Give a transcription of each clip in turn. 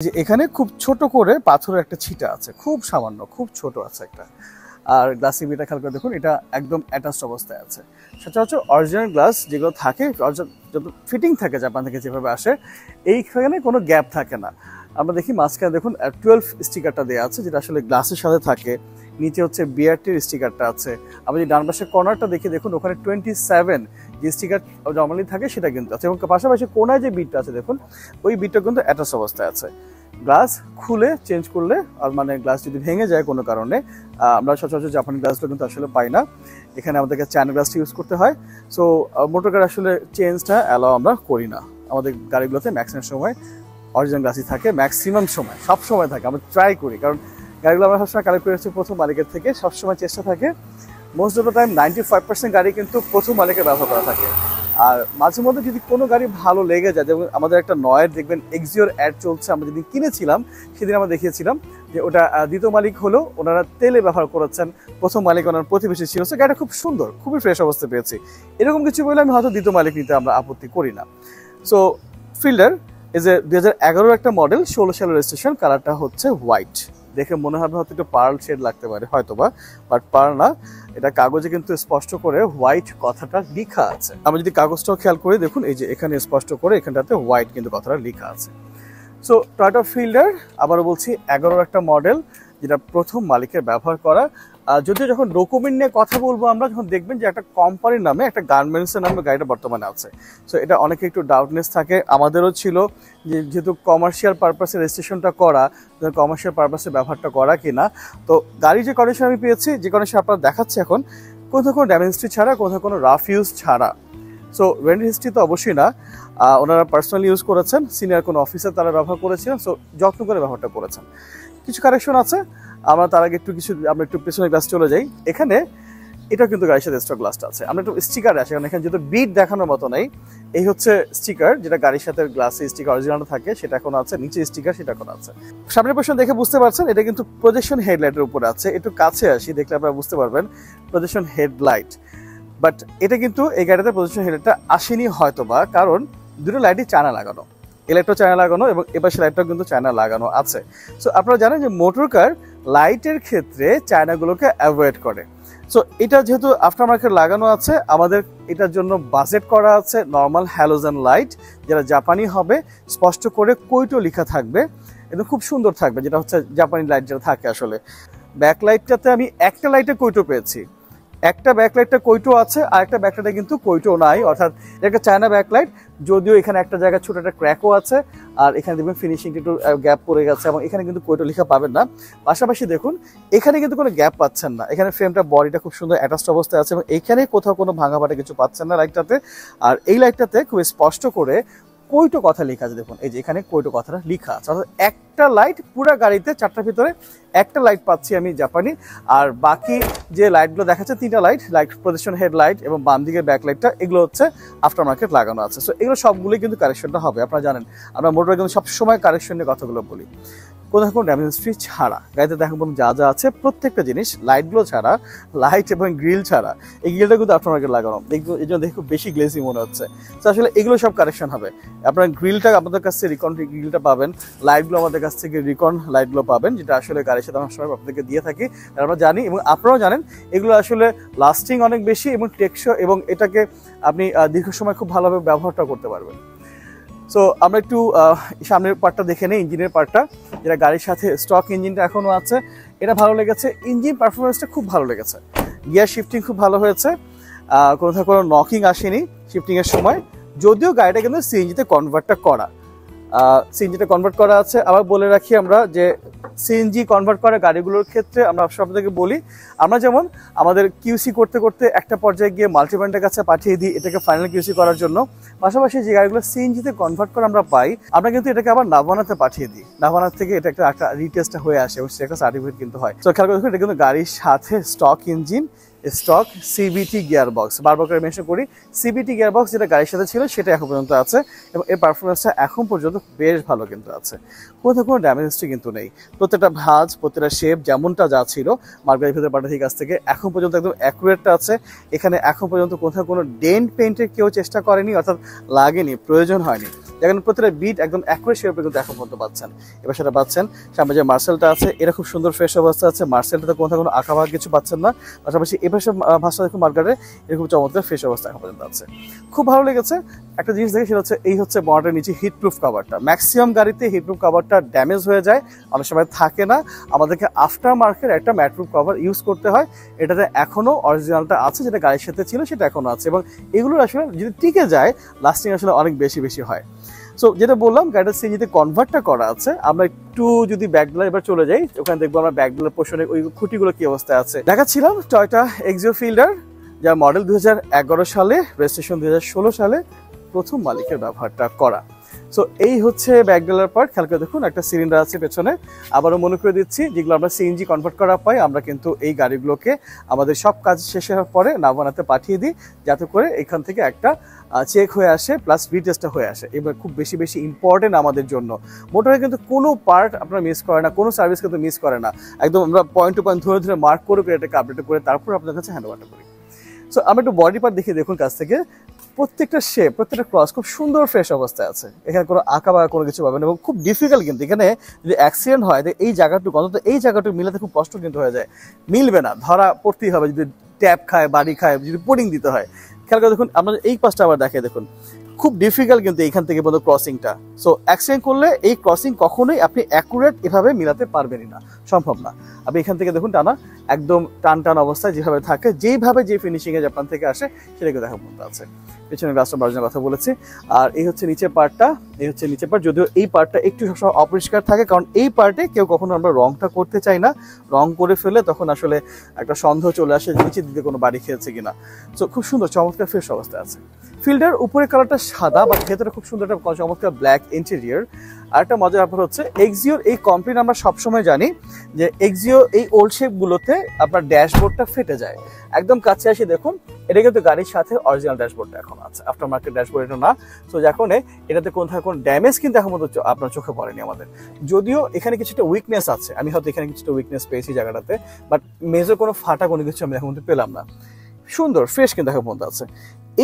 যে এখানে খুব ছোট করে পাথরের একটা ছিটা আছে, খুব সামান্য, খুব ছোট আছে একটা। আর গ্লাসি বিটা খেয়াল করে দেখুন, এটা একদম অ্যাটাচড অবস্থায় আছে। সচরাচর অরিজিনাল গ্লাস যেগুলো থাকে, যত ফিটিং থাকে জাপান থেকে যেভাবে আসে, এইখানে কোনো গ্যাপ থাকে না। আমরা দেখি মাঝখানে দেখুন 12 স্টিকারটা দেওয়া আছে, যেটা আসলে গ্লাসের সাথে থাকে। নিচে হচ্ছে বিআরটির স্টিকারটা আছে। আমরা যদি ডান পাশের কর্নারটা দেখি দেখুন, ওখানে 27 যে স্টিকার নর্মালি থাকে সেটা কিন্তু আছে, এবং পাশাপাশি কোনায় যে বিটটা আছে দেখুন, ওই বিটটা কিন্তু অ্যাটাচ অবস্থায় আছে। গ্লাস খুলে চেঞ্জ করলে, আর মানে গ্লাস যদি ভেঙে যায় কোনো কারণে, আমরা সচরাচর জাপানি গ্লাসগুলো কিন্তু আসলে পাই না, এখানে আমাদেরকে চায়না গ্লাসটা ইউজ করতে হয়। সো মোটর গাড়ি আসলে চেঞ্জটা অ্যালাউ আমরা করি না। আমাদের গাড়িগুলোতে ম্যাক্সিমাম সময় অরিজিনাল গ্লাসই থাকে, ম্যাক্সিমাম সময়, সব সময় থাকে। আমরা ট্রাই করি, কারণ গাড়িগুলো আমরা সবসময় কালেক্ট করে এসেছি প্রথম মালিকের থেকে, সবসময় চেষ্টা থাকে মোস্ট অফ দ্য টাইম 95% গাড়ি কিন্তু প্রথম মালিকের ব্যবহার করা থাকে। আর মাঝে মধ্যে যদি কোনো গাড়ি ভালো লেগে যায়, যেমন আমাদের একটা নয়ের দেখবেন এক্সিওর অ্যাড চলছে, আমরা যেদিন কিনেছিলাম সেদিন আমরা দেখিয়েছিলাম যে ওটা দ্বিতীয় মালিক হলেও ওনারা তেলে ব্যবহার করেছেন, প্রথম মালিক ওনার প্রতিবেশী ছিল। সে গাড়িটা খুব সুন্দর, খুবই ফ্রেশ অবস্থায় পেয়েছি। এরকম কিছু বলে আমি হয়তো দ্বিতীয় মালিক নিতে আমরা আপত্তি করি না। সো ফিল্ডার এই যে 2011 একটা মডেল, 16 সালের রেজিস্ট্রেশন, কালারটা হচ্ছে হোয়াইট। দেখে মনে হবে হয়তো একটু পার্ল শেড লাগতে পারে হয়তোবা, বাট পার্ল না, এটা কাগজে কিন্তু স্পষ্ট করে হোয়াইট কথাটা লেখা আছে। আমরা যদি কাগজটাও খেয়াল করি দেখুন, এই যে এখানে স্পষ্ট করে এখানটাতে হোয়াইট কিন্তু কথাটা লেখা আছে। সো টয়োটা ফিল্ডার, আবারও বলছি, 11 একটা মডেল, যেটা প্রথম মালিকের ব্যবহার করা। যদিও যখন ডকুমেন্ট নিয়ে কথা বলবো আমরা, যখন দেখবেন যে একটা কোম্পানির নামে, একটা গার্মেন্টসের নামে গাড়িটা বর্তমানে আছে। সো এটা অনেকে একটু ডাউটনেস থাকে, আমাদেরও ছিল, যেহেতু কমার্শিয়াল পারপাসে রেজিস্ট্রেশনটা করা, কমার্শিয়াল পারপাসে ব্যবহারটা করা কিনা। তো গাড়ির যে কন্ডিশন আমি পেয়েছি, যে কন্ডিশন আপনারা দেখাচ্ছে এখন, কোথাও কোনো ড্যামেজ হিস্ট্রি ছাড়া, কোথাও কোনো রাফ ইউজ ছাড়া। সো রেন্ট হিস্ট্রি তো অবশ্যই না, ওনারা পার্সোনালি ইউজ করেছেন, সিনিয়র কোনো অফিসার তারা ব্যবহার করেছিলেন, সো যত্ন করে ব্যবহারটা করেছেন। কিছু কারেকশন আছে, আমরা তার আগে আমরা একটু পেছনের গ্লাস চলে যাই। এখানে এটা কিন্তু গাড়ির সাথে এক্সট্রা গ্লাসটা আছে। আমরা একটু স্টিকার আসে, কারণ এখানে যেহেতু বিট দেখানোর মতো নেই, এই হচ্ছে স্টিকার, যেটা গাড়ির সাথে গ্লাসে স্টিকার অরিজিনাল থাকে সেটা এখন আছে, নিচে স্টিকার সেটা এখন আছে। সামনের পোর্শন দেখে বুঝতে পারছেন, এটা কিন্তু প্রজেকশন হেডলাইটের উপরে আছে। একটু কাছে আসি, দেখলে আপনারা বুঝতে পারবেন প্রজেকশন হেডলাইট। বাট এটা কিন্তু এই গাড়িতে প্রজেকশন হেডলাইটটা আসেনি হয়তোবা, কারণ দুটো লাইটই চায়না লাগানো, এই লাইটটাও চায়না লাগানো এবং এপাশে লাইটটাও কিন্তু চায়না লাগানো আছে। সো আপনারা জানেন যে মোটর কার লাইটের ক্ষেত্রে চায়নাগুলোকে অ্যাভয়েড করে। সো এটা যেহেতু আফটার মার্কেট লাগানো আছে, আমাদের এটার জন্য বাজেট করা আছে নর্মাল হ্যালোজেন লাইট, যেটা জাপানি হবে, স্পষ্ট করে কোইটো লেখা থাকবে এবং খুব সুন্দর থাকবে, যেটা হচ্ছে জাপানি লাইট যেটা থাকে আসলে। ব্যাকলাইটটাতে আমি একটা লাইটে কোইটো পেয়েছি, একটা ব্যাকলাইটটা কোইটো আছে, আর একটা ব্যাকলাইটে কিন্তু কোইটো নাই, অর্থাৎ একটা চায়না ব্যাকলাইট। যদিও এখানে একটা জায়গায় ছোট একটা ক্র্যাকও আছে, আর এখানে দেখবেন ফিনিশিংটা একটু গ্যাপ পড়ে গেছে, এবং এখানে কিন্তু কোইটো লেখা পাবেন না। পাশাপাশি দেখুন এখানে কিন্তু কোনো গ্যাপ পাচ্ছেন না, এখানে ফ্রেমটা বডিটা খুব সুন্দর অ্যাটাচড অবস্থায় আছে, এবং এখানে কোথাও কোনো ভাঙা ফাটা কিছু পাচ্ছেন না লাইটটাতে। আর এই লাইটটাতে খুব স্পষ্ট করে কোইটো কথা লেখা আছে, দেখুন এই যে এখানে কোইটো কথাটা লেখা আছে। অর্থাৎ একটা লাইট পুরো গাড়িতে, চারটার ভিতরে একটা লাইট পাচ্ছি আমি জাপানি। আর বাকি যে লাইটগুলো দেখাচ্ছে, 3টা লাইট প্রজেকশন হেডলাইট এবং বাম দিকের ব্যাকলাইটটা, এগুলো হচ্ছে আফটার মার্কেট লাগানো আছে। সো এগুলো সবগুলোই কিন্তু কারেকশনটা হবে। আপনারা জানেন আমরা মোটরে কিন্তু সবসময় কারেকশন নিয়ে কথাগুলো বলি, কোথাও কোনো ড্যামেজ হিস্ট্রি ছাড়া। গাড়িতে দেখেন যা যা আছে প্রত্যেকটা জিনিস, লাইটগুলো ছাড়া, লাইট এবং গ্রিল ছাড়া, এই গ্রিলটা কিন্তু আফটার মার্কেট লাগানো, এই জন্য দেখে খুব বেশি গ্লেসি মনে হচ্ছে। তো আসলে এগুলো সব কারেকশন হবে। আপনার গ্রিলটা আমাদের কাছ থেকে রিকন গ্রিলটা পাবেন, লাইটগুলো আমাদের কাছ থেকে রিকন লাইটগুলো পাবেন, যেটা আসলে গাড়ির সাথে আমরা সময় আপনাদেরকে দিয়ে থাকি, আমরা জানি এবং আপনারাও জানেন এগুলো আসলে লাস্টিং অনেক বেশি এবং টেকসই, এবং এটাকে আপনি দীর্ঘ সময় খুব ভালোভাবে ব্যবহারটা করতে পারবেন। সো আমরা একটু সামনের পার্টটা দেখে নিই, ইঞ্জিনের পার্টটা, যেটা গাড়ির সাথে স্টক ইঞ্জিনটা এখনও আছে। এটা ভালো লেগেছে, ইঞ্জিন পারফরমেন্সটা খুব ভালো লেগেছে, গিয়ার শিফটিং খুব ভালো হয়েছে, কোথাও কোনো নকিং আসেনি শিফটিংয়ের সময়। যদিও গাড়িটা কিন্তু সিএনজিতে কনভার্টটা করা, সিএনজিটা কনভার্ট করা আছে। আবার বলে রাখি আমরা যে সিএনজি কনভার্ট করা গাড়িগুলোর ক্ষেত্রে আমরা আপনাদেরকে বলি, আমরা যেমন আমাদের কিউসি করতে করতে একটা পর্যায়ে গিয়ে মাল্টিব্র্যান্ডের কাছে পাঠিয়ে দিই এটাকে ফাইনাল কিউসি করার জন্য। পাশাপাশি যে গাড়িগুলো সিএনজিতে কনভার্ট করে আমরা পাই, আমরা কিন্তু এটাকে আবার নাভানাতে পাঠিয়ে দিই, নাভানা থেকে এটা একটা রিটেস্টটা হয়ে আসে এবং সেটা একটা সার্টিফিকেট কিন্তু হয়। তো খেয়াল করে দেখুন, এটা কিন্তু গাড়ির সাথে stock engine, stock CVT gear box, বারবার করে মেনশন করি সিবিটি গিয়ার বক্স যেটা গাড়ির সাথে ছিল সেটা এখন পর্যন্ত আছে এবং এর পারফরমেন্সটা এখন পর্যন্ত বেশ ভালো কিন্তু আছে, কোথাও কোনো ড্যামেজ হিস্ট্রি কিন্তু নেই। প্রত্যেকটা ভাঁজ প্রত্যেকটা শেপ যেমনটা যা ছিল মার্কেটের ভিতরে পাঠাতির কাছ থেকে এখন পর্যন্ত একদম অ্যাকুরেটটা আছে। এখানে এখন পর্যন্ত কোথাও কোনো ডেন্ট পেইন্টের কেউ চেষ্টা করেনি, অর্থাৎ লাগেনি, প্রয়োজন হয়নি। যেখানে প্রত্যেকটা বিট একদম অ্যাকুরেট শেপে কিন্তু এখন পর্যন্ত পাচ্ছেন। এবার সেটা পাচ্ছেন সামনে যে মার্সেলটা আছে এটা খুব সুন্দর ফ্রেশ অবস্থা আছে, মার্সেলটাতে কোথাও কোনো আঁকা ভাগ কিছু পাচ্ছেন না। পাশাপাশি এবার সব ভাষা দেখুন মার্কেটে এরকম চমৎকার ফ্রেশ অবস্থা এখন পর্যন্ত আছে। খুব ভালো লেগেছে একটা জিনিস দেখে, সেটা হচ্ছে এই হচ্ছে বনেটের নিচে হিটপ্রুফ কভারটা। ম্যাক্সিমাম গাড়িতে হিটপ্রুফ কভারটা ড্যামেজ হয়ে যায়, অনেক সময় থাকে না, আমাদেরকে আফটার মার্কেট একটা ম্যাটপ্রুফ কভার ইউজ করতে হয়। এটাতে এখনও অরিজিনালটা আছে যেটা গাড়ির সাথে ছিল সেটা এখনও আছে এবং এগুলোর আসলে যদি টিকে যায় লাস্টিং আসলে অনেক বেশি বেশি হয়। সো যেটা বললাম গাড়িটা সিএনজিতে কনভার্টটা করা আছে। আমরা একটু যদি ব্যাকডলার এবার চলে যাই ওখানে দেখবো আমরা ব্যাকডলার পোর্শনে ওই খুঁটিগুলো কি অবস্থায় আছে দেখাচ্ছিলাম। টয়োটা এক্সিও ফিল্ডার যার মডেল 2011 সালে, রেজিস্ট্রেশন 2016 সালে, প্রথম মালিকের ব্যবহারটা করা। সো এই হচ্ছে ব্যাকডলার পার্ট। খেয়াল করে দেখুন একটা সিলিন্ডার আছে পেছনে। আবারও মনে করে দিচ্ছি যেগুলো আমরা সিএনজি কনভার্ট করা পাই আমরা কিন্তু এই গাড়িগুলোকে আমাদের সব কাজ শেষ হওয়ার পরে নাভানাতে পাঠিয়ে দিই যাতে করে এখান থেকে একটা চেক হয়ে আসে প্লাস রিটেস্টটা হয়ে আসে। এবার খুব বেশি বেশি ইম্পর্টেন্ট আমাদের জন্য, মোটরে কিন্তু কোনো পার্ট আপনারা মিস করে না, কোনো সার্ভিস কিন্তু মিস করে না, একদম আমরা পয়েন্ট টু পয়েন্ট ধরে ধরে মার্ক করে এটাকে আপডেট করে তারপর আপনার কাছে হ্যান্ড ওভারটা করি। সো আমরা একটু বডি পার্ট দেখিয়ে দেখুন কাছ থেকে। প্রত্যেকটা শেপ প্রত্যেকটা ক্রস খুব সুন্দর ফ্রেশ অবস্থায় আছে, এখানে কোনো আঁকা বাঁকা কোনো কিছু পাবেন এবং খুব ডিফিকাল্ট কিন্তু এখানে যদি অ্যাক্সিডেন্ট হয় এই জায়গাটুকু অন্তত এই জায়গাটুকু মিলাতে খুব কষ্ট কিন্তু হয়ে যায়, মিলবে না, ধরা পড়তেই হবে যদি ট্যাপ খায় বাড়ি খায় যদি পুডিং দিতে হয়। খেয়াল করে দেখুন আপনাদের এই পাশটা আবার দেখে দেখুন খুব ডিফিকাল্ট কিন্তু এইখান থেকে পর্যন্ত ক্রসিংটা। সো অ্যাক্সিডেন্ট করলে এই ক্রসিং কখনোই আপনি অ্যাকুরেট এভাবে মিলাতে পারবেনই না, সম্ভব না। আপনি এখান থেকে দেখুন টানা একদম টান টান অবস্থায় যেভাবে থাকে যেইভাবে যে ফিনিশিংয়ে জাপান থেকে আসে সেটাকে দেখা মতো আছে। পেছনে গ্লাসটা বার্জনের কথা বলেছি। আর এই হচ্ছে নিচের পার্টটা, এই হচ্ছে নিচের পার্ট, যদিও এই পার্টটা একটু সবসময় অপরিষ্কার থাকে কারণ এই পার্টে কেউ কখনো আমরা রংটা করতে চাই না, রং করে ফেলে তখন আসলে একটা সন্দেহ চলে আসে নিচের দিকে কোনো বাড়ি খেয়েছে কিনা। সো খুব সুন্দর চমৎকার ফ্রেশ অবস্থায় আছে। ফিল্ডার উপরে কালারটা সাদা বা ভেতরে খুব সুন্দর একটা চমৎকার ব্ল্যাক ইন্টেরিয়র। আর একটা মজার ব্যাপার হচ্ছে এক্সিওর এই কমপ্লেন আমরা সবসময় জানি যে এক্সিও এই ওল্ড শেপগুলোতে আপনার ড্যাশবোর্ডটা ফেটে যায়। একদম কাছে আসে দেখুন এটা কিন্তু গাড়ির সাথে অরিজিনাল ড্যাশবোর্ডটা এখন আছে, আফটার মার্কেট ড্যাশবোর্ড এটা না। সো যখন এটাতে কোনো ড্যামেজ কিন্তু এখন মতো আপনার চোখে পড়েনি আমাদের, যদিও এখানে কিছুটা উইকনেস আছে, আমি হয়তো এখানে কিছুটা উইকনেস পেয়েছি জায়গাটাতে, বাট মেজর কোনো ফাটা কোনো কিছু আমি এখন পেলাম না। সুন্দর ফ্রেশ কিন্তু এখন পর্যন্ত আছে।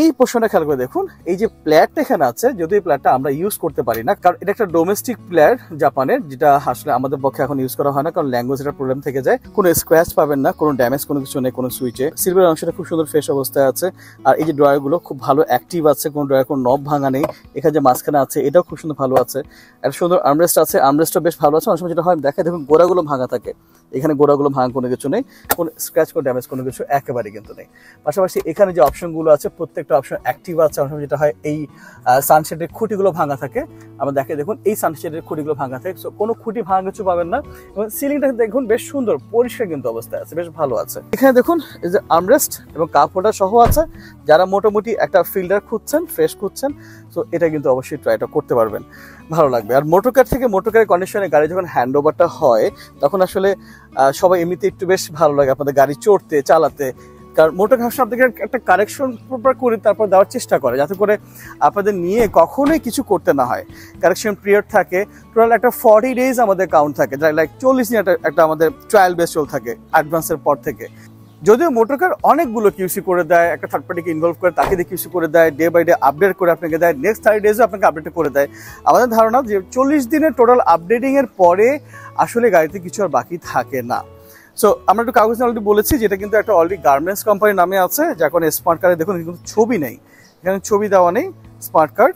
এই পোর্শনটা খেয়াল করে দেখুন এই যে প্লেয়ারটা এখানে আছে, যদিও এই প্লেয়ারটা আমরা ইউজ করতে পারি না কারণ এটা একটা ডোমেস্টিক প্লেয়ার জাপানের, যেটা আসলে আমাদের পক্ষে এখন ইউজ করা হয় না কারণ ল্যাঙ্গুয়েজ এটা প্রবলেম থেকে যায়। কোনো স্ক্র্যাচ পাবেন না, কোনো ড্যামেজ কোনো কিছু নেই কোনো সুইচে। সিলভার অংশটা খুব সুন্দর ফ্রেশ অবস্থায় আছে। আর এই যে ড্রয়ারগুলো খুব ভালো অ্যাক্টিভ আছে, কোনো ড্রয়ার কোনো নব ভাঙা নেই। এখানে যে মাঝখানে আছে এটাও খুব সুন্দর ভালো আছে। একটা সুন্দর আর্মরেস্ট আছে, আর্মরেস্টও বেশ ভালো আছে। অনেক সময় যেটা হয় দেখা দেখুন গোড়াগুলো ভাঙা থাকে, এখানে গোড়াগুলো ভাঙা কোনো কিছু নেই, কোনো স্ক্র্যাচ কোনো ড্যামেজ কোনো কিছু একেবারেই কিন্তু নেই। পাশাপাশি এখানে যে অপশনগুলো আছে প্রত্যেকটা অপশন অ্যাক্টিভ আছে। অনেক সময় যেটা হয় এই সানশেডের খুঁটিগুলো ভাঙা থাকে, আমরা দেখে দেখুন এই সানশেডের খুঁটিগুলো ভাঙা থাকে, সো কোনো খুঁটি ভাঙা কিছু পাবেন না। এবং সিলিংটা দেখুন বেশ সুন্দর পরিষ্কার কিন্তু অবস্থায় আছে, বেশ ভালো আছে। এখানে দেখুন এই যে আর্মরেস্ট এবং কাপ হোল্ডার সহ আছে। যারা মোটামুটি একটা ফিল্ডার খুঁজছেন, ফ্রেশ খুঁজছেন, সো এটা কিন্তু অবশ্যই ট্রাইটা করতে পারবেন, ভালো লাগবে। আর মোটরকার থেকে মোটরকারের কন্ডিশনে গাড়ি যখন হ্যান্ড ওভারটা হয় তখন আসলে সবাই এমনিতে একটু বেশ ভালো লাগে আপনাদের গাড়ি চড়তে চালাতে, কারণ মোটর কার আপনাদেরকে একটা কারেকশন প্রপার করে তারপর দেওয়ার চেষ্টা করে যাতে করে আপনাদের নিয়ে কখনোই কিছু করতে না হয়। কারেকশন পিরিয়ড থাকে টোটাল একটা 40 days আমাদের কাউন্ট থাকে, লাইক 40 দিন একটা আমাদের ট্রায়াল বেস চল থাকে অ্যাডভান্সের পর থেকে। যদিও মোটরকার অনেকগুলো কিউসি করে দেয়, একটা থার্ড পার্টিকে ইনভলভ করে তাকে দিয়ে কিউসি করে দেয়, ডে বাই ডে আপডেট করে আপনাকে দেয়, নেক্সট 30 days আপনাকে আপডেট করে দেয়। আমাদের ধারণা যে 40 দিনের টোটাল আপডেটিং এর পরে আসলে গাড়িতে কিছু আর বাকি থাকে না। সো আমরা একটু কাগজ অলরেডি বলেছি যেটা কিন্তু একটা অলরেডি গার্মেন্টস কোম্পানির নামে আছে, যখন স্মার্ট কার্ডে দেখুন কিন্তু ছবি নেই, এখানে ছবি দেওয়া নেই স্মার্ট কার্ড।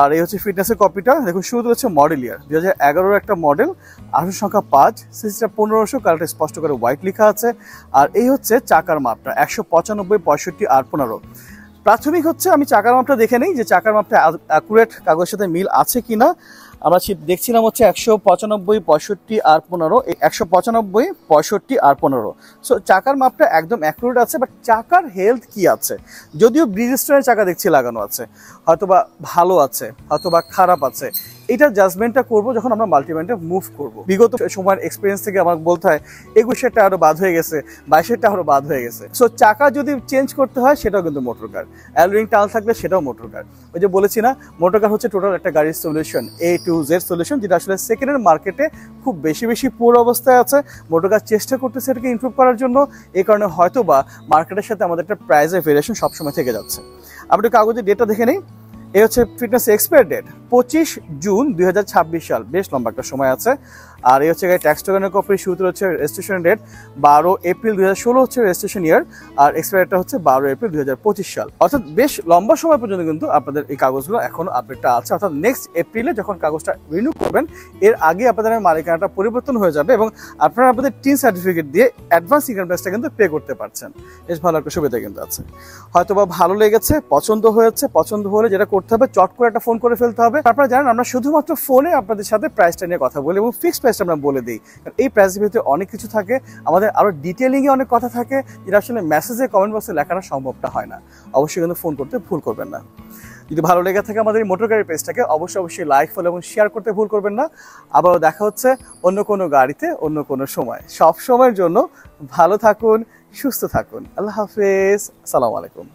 আর এই হচ্ছে ফিটনেসের কপিটা দেখুন, শুরু হচ্ছে মডেল ইয়ার 2011 একটা মডেল, আসন সংখ্যা 5, সিসিটা 1500, কালারটা স্পষ্ট করে হোয়াইট লেখা আছে। আর এই হচ্ছে চাকার মাপটা 195, 65 আর 15। প্রাথমিক হচ্ছে আমি চাকার মাপটা দেখে নেই যে চাকার মাপটা অ্যাকুরেট কাগজের সাথে মিল আছে কিনা। আমরা দেখছিলাম হচ্ছে 195, 65 আর 15, 195, 65 আর 15। সো চাকার মাপটা একদম অ্যাকুরেট আছে, বাট চাকার হেলথ কি আছে, যদিও ব্রিজস্টোনের চাকা দেখছি লাগানো আছে, হয়তোবা ভালো আছে হয়তোবা খারাপ আছে, এটা জাজমেন্টটা করবো যখন আমরা মাল্টিভ্যানটা মুভ করব। বিগত সময়ের এক্সপিরিয়েন্স থেকে আমার বলতে হয় 21-এর টায়ারও বাদ হয়ে গেছে, 22-এর টায়ারও বাদ হয়ে গেছে। সো চাকা যদি চেঞ্জ করতে হয় সেটাও কিন্তু মোটর কার, অ্যালোরিং টাল থাকলে সেটাও মোটর কার। ওই যে বলেছি না, মোটর কার হচ্ছে টোটাল একটা গাড়ির solution, A to Z solution, যেটা আসলে সেকেন্ড হ্যান্ড মার্কেটে খুব বেশি পুরো অবস্থায় আছে। মোটর কার চেষ্টা করতেছে এটাকে ইমপ্রুভ করার জন্য, এই কারণে হয়তো বা মার্কেটের সাথে আমাদের একটা প্রাইসের ভেরিয়েশন সবসময় থেকে যাচ্ছে। আমরা কাগজের ডেটটা দেখে নেই। এই হচ্ছে ফিটনেস এক্সপায়ার ডেট 25 জুন 2026 সাল, বেশ লম্বা একটা সময় আছে। আর এই হচ্ছে ট্যাক্স টোকেনের কপি, শুরুতে হচ্ছে রেজিস্ট্রেশন ডেট 12 এপ্রিল 2016 হচ্ছে রেজিস্ট্রেশন ইয়ার, আর এক্সপায়ারটা হচ্ছে 12 এপ্রিল 2025 সাল। অর্থাৎ বেশ লম্বা সময় পর্যন্ত কিন্তু আপনাদের এই কাগজগুলো এখনো আপডেটটা আছে। অর্থাৎ নেক্সট এপ্রিলে যখন কাগজটা রিনিউ করবেন এর আগে আপনাদের মালিকানাটা পরিবর্তন হয়ে যাবে এবং আপনারা আপনাদের টিন সার্টিফিকেট দিয়ে অ্যাডভান্স ইনকাম ট্যাক্সটা কিন্তু পে করতে পারছেন। বেশ ভালো একটা সুবিধা কিন্তু আছে। হয়তো বা ভালো লেগেছে, পছন্দ হয়েছে, পছন্দ হলে যেটা করতে হবে চট করে একটা ফোন করে ফেলতে হবে। আপনারা জানেন আমরা শুধুমাত্র ফোনে আপনাদের সাথে প্রাইসটা নিয়ে কথা বলি এবং ফিক্সড প্রাইসটা আমরা বলে দিই। কারণ এই প্রাইসের ভিতরে অনেক কিছু থাকে, আমাদের আরো ডিটেইলিংয়ে অনেক কথা থাকে, যেটা আসলে মেসেজে কমেন্ট বক্সে লেখাটা সম্ভবটা হয় না। অবশ্যই কিন্তু ফোন করতে ভুল করবেন না। যদি ভালো লেগে থাকে আমাদের এই মোটর গাড়ির পেজটাকে অবশ্যই লাইক, ফলো এবং শেয়ার করতে ভুল করবেন না। আবারও দেখা হচ্ছে অন্য কোনো গাড়িতে অন্য কোনো সময়। সব সময়ের জন্য ভালো থাকুন, সুস্থ থাকুন। আল্লাহ হাফেজ, আসসালামু আলাইকুম।